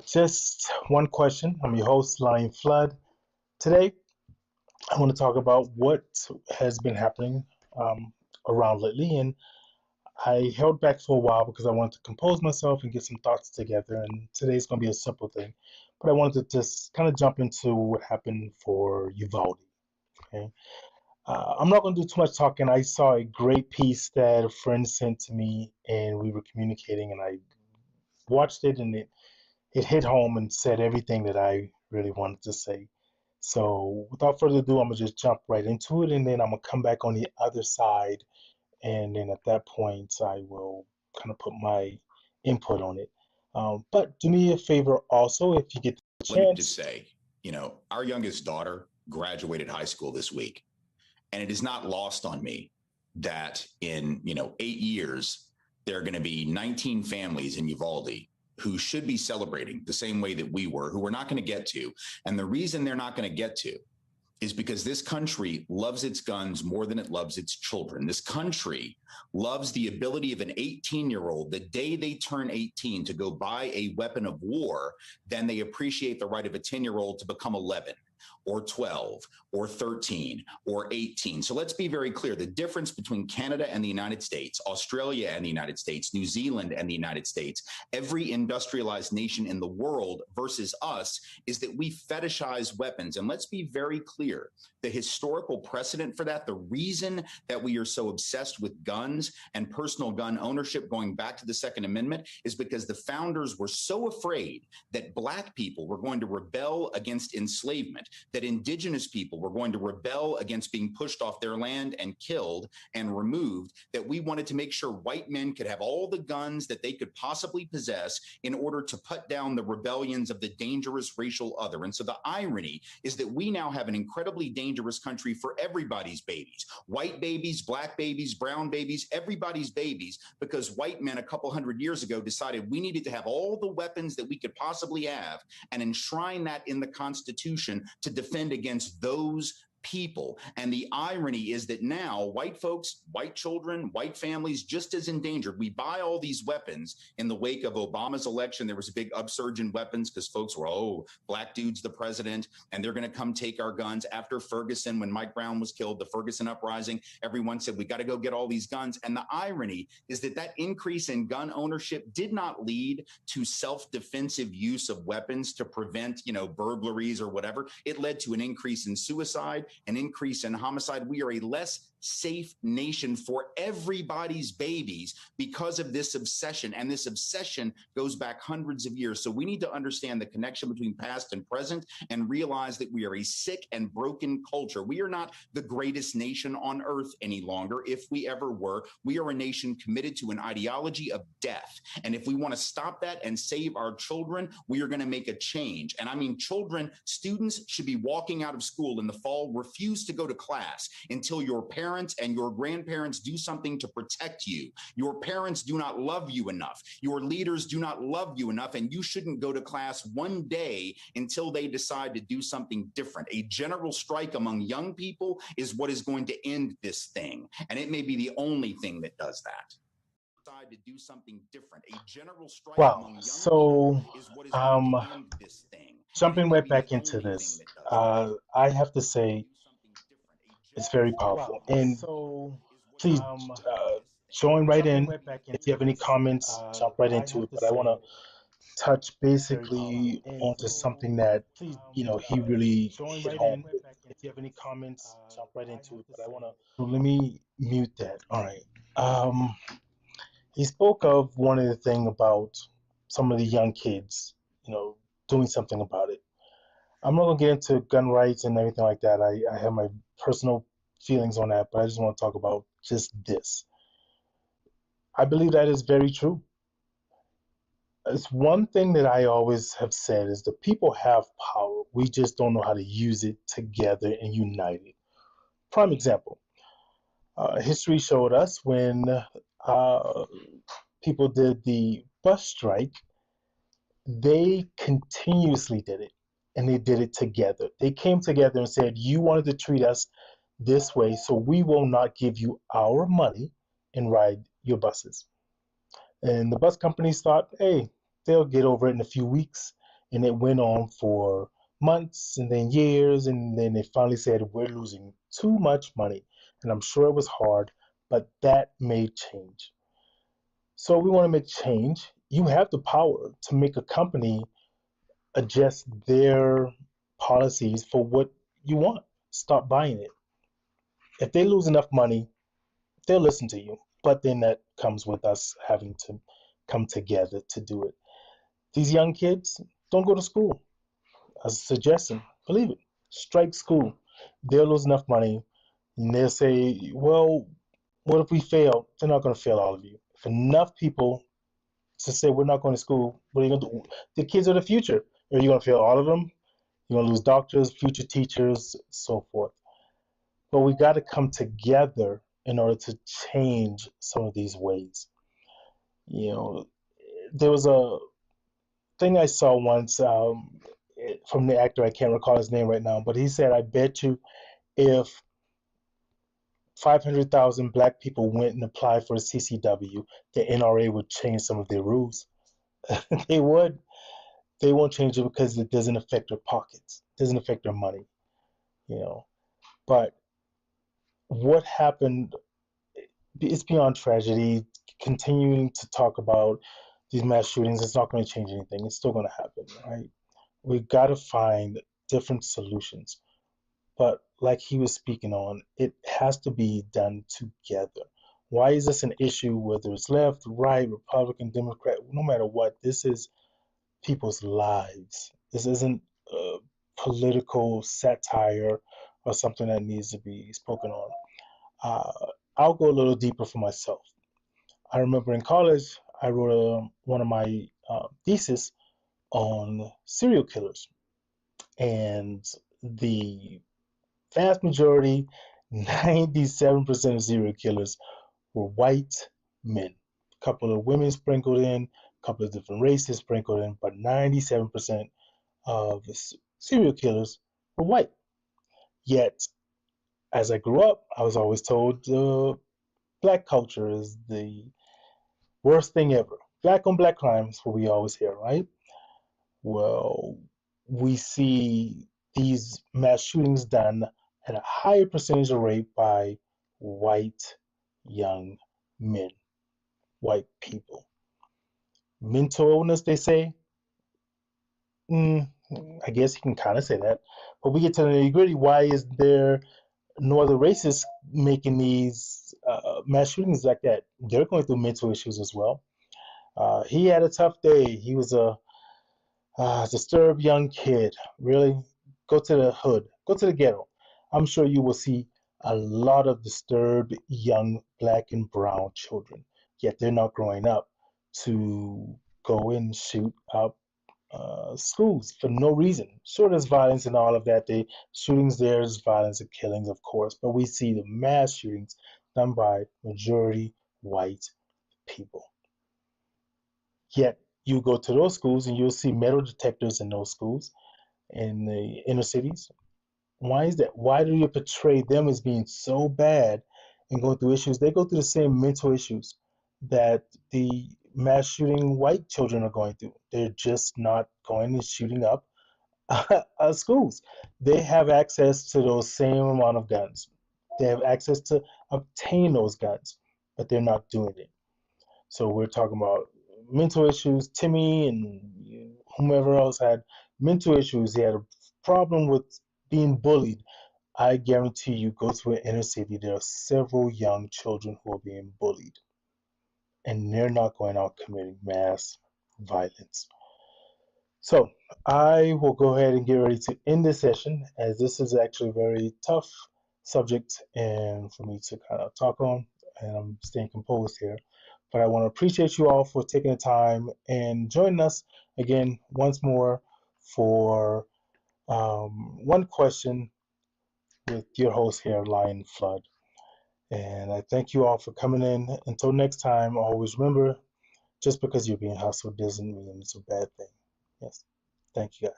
Just one question. I'm your host, Lion Flood. Today, I want to talk about what has been happening um, around lately. And I held back for a while because I wanted to compose myself and get some thoughts together. And today's going to be a simple thing. But I wanted to just kind of jump into what happened for Uvalde. Okay? I'm not going to do too much talking. I saw a great piece that a friend sent to me, and we were communicating, and I watched it, and it hit home and said everything that I really wanted to say. So without further ado, I'm gonna just jump right into it, and then I'm gonna come back on the other side, and then at that point, I will kind of put my input on it. But do me a favor also, if you get the Let me just chance. say, our youngest daughter graduated high school this week. And it is not lost on me that in, 8 years, there are going to be 19 families in Uvalde who should be celebrating the same way that we were, who we're not going to get to. And the reason they're not going to get to is because this country loves its guns more than it loves its children. This country loves the ability of an 18-year-old, the day they turn 18, to go buy a weapon of war, than they appreciate the right of a 10-year-old to become 11 or 12 or 13 or 18. So let's be very clear. The difference between Canada and the United States, Australia and the United States, New Zealand and the United States, every industrialized nation in the world versus us, is that we fetishize weapons. And let's be very clear. The historical precedent for that, the reason that we are so obsessed with guns and personal gun ownership going back to the Second Amendment, is because the founders were so afraid that Black people were going to rebel against enslavement, that indigenous people were going to rebel against being pushed off their land and killed and removed, that we wanted to make sure white men could have all the guns that they could possibly possess in order to put down the rebellions of the dangerous racial other. And so the irony is that we now have an incredibly dangerous country for everybody's babies, white babies, Black babies, brown babies, everybody's babies, because white men a couple hundred years ago decided we needed to have all the weapons that we could possibly have and enshrine that in the Constitution to defend against those people. And the irony is that now white folks, white children, white families, just as endangered. We buy all these weapons. In the wake of Obama's election, there was a big upsurge in weapons because folks were, Black dude's the president and they're going to come take our guns. After Ferguson, when Mike Brown was killed, the Ferguson uprising, everyone said, we got to go get all these guns. And the irony is that that increase in gun ownership did not lead to self-defensive use of weapons to prevent, burglaries or whatever. It led to an increase in suicide, an increase in homicide. We are a less safe nation for everybody's babies because of this obsession. And this obsession goes back hundreds of years. So we need to understand the connection between past and present and realize that we are a sick and broken culture. We are not the greatest nation on earth any longer. If we ever were, we are a nation committed to an ideology of death. And if we want to stop that and save our children, we are going to make a change. And I mean, children, students should be walking out of school in the fall, refuse to go to class until your parents and your grandparents do something to protect you. Your parents do not love you enough. Your leaders do not love you enough. And you shouldn't go to class one day until they decide to do something different. A general strike among young people is what is going to end this thing. And it may be the only thing that does that. To do something different. A general strike Wow. among young So, people is what is going um, to end this thing. And it jumping may right be the back into only thing this, that does that. I have to say it's very powerful. And please join right in. If you have any comments, jump right into it. But I want to touch basically onto something that he really hit home with. If you have any comments, jump right into it. But I want to. So let me mute that. All right. Um, he spoke of one of the thing about some of the young kids, doing something about it. I'm not gonna get into gun rights and everything like that. I have my personal feelings on that, but I just want to talk about just this. I believe that is very true. It's one thing that I always have said is the people have power. We just don't know how to use it together and unite it. Prime example, history showed us when people did the bus strike, they continuously did it and they did it together. They came together and said, you wanted to treat us this way, so we will not give you our money and ride your buses. And the bus companies thought, hey, they'll get over it in a few weeks. And it went on for months and then years, and then they finally said, we're losing too much money. And I'm sure it was hard, but that made change. So we want to make change. You have the power to make a company adjust their policies for what you want. Stop buying it. If they lose enough money, they'll listen to you. But then that comes with us having to come together to do it. These young kids don't go to school. As a suggestion, believe it. Strike school. They'll lose enough money, and they'll say, well, what if we fail? They're not going to fail all of you. If enough people to say we're not going to school, what are you going to do? The kids are the future. Are you going to fail all of them? You're going to lose doctors, future teachers, so forth. But we got to come together in order to change some of these ways. You know, there was a thing I saw once from the actor. I can't recall his name right now, but he said, "I bet you if 500,000 black people went and applied for a CCW, the NRA would change some of their rules." They would. They won't change it because it doesn't affect their pockets, it doesn't affect their money. You know, but what happened? It's beyond tragedy. Continuing to talk about these mass shootings, it's not going to change anything. It's still going to happen, right? We got to find different solutions. But like he was speaking on, it has to be done together. Why is this an issue, whether it's left, right, Republican, Democrat, no matter what? This is people's lives. This isn't political satire or something that needs to be spoken on. I'll go a little deeper for myself. I remember in college, I wrote one of my thesis on serial killers, and the vast majority, 97% of serial killers were white men. A couple of women sprinkled in, a couple of different races sprinkled in, but 97% of the serial killers were white. Yet, as I grew up, I was always told black culture is the worst thing ever. Black on black crime is what we always hear, right? Well, we see these mass shootings done at a higher percentage of rate by white young men, white people. Mental illness, they say. Mm, I guess you can kind of say that. But we get to the nitty gritty. Why is there no other races making these mass shootings like that? They're going through mental issues as well. He had a tough day. He was a disturbed young kid. Really, go to the hood, go to the ghetto. I'm sure you will see a lot of disturbed young black and brown children. Yet they're not growing up to go and shoot up schools for no reason. Sure, there's violence and all of that. The shootings, there's violence and killings, of course, but we see the mass shootings done by majority white people. Yet you go to those schools and you'll see metal detectors in those schools in the inner cities. Why is that? Why do you portray them as being so bad and going through issues? They go through the same mental issues that the mass shooting white children are going through. They're just not going and shooting up schools. They have access to those same amount of guns. They have access to obtain those guns, but they're not doing it. So we're talking about mental issues. Timmy and whomever else had mental issues. He had a problem with being bullied. I guarantee you, go to an inner city, there are several young children who are being bullied, and they're not going out committing mass violence. So I will go ahead and get ready to end this session, as this is actually a very tough subject and for me to kind of talk on, and I'm staying composed here. But I want to appreciate you all for taking the time and joining us again once more for one question with your host here, Lion Flood. And I thank you all for coming in. Until next time, always remember, just because you're being hustled doesn't mean it's a bad thing. Yes. Thank you guys.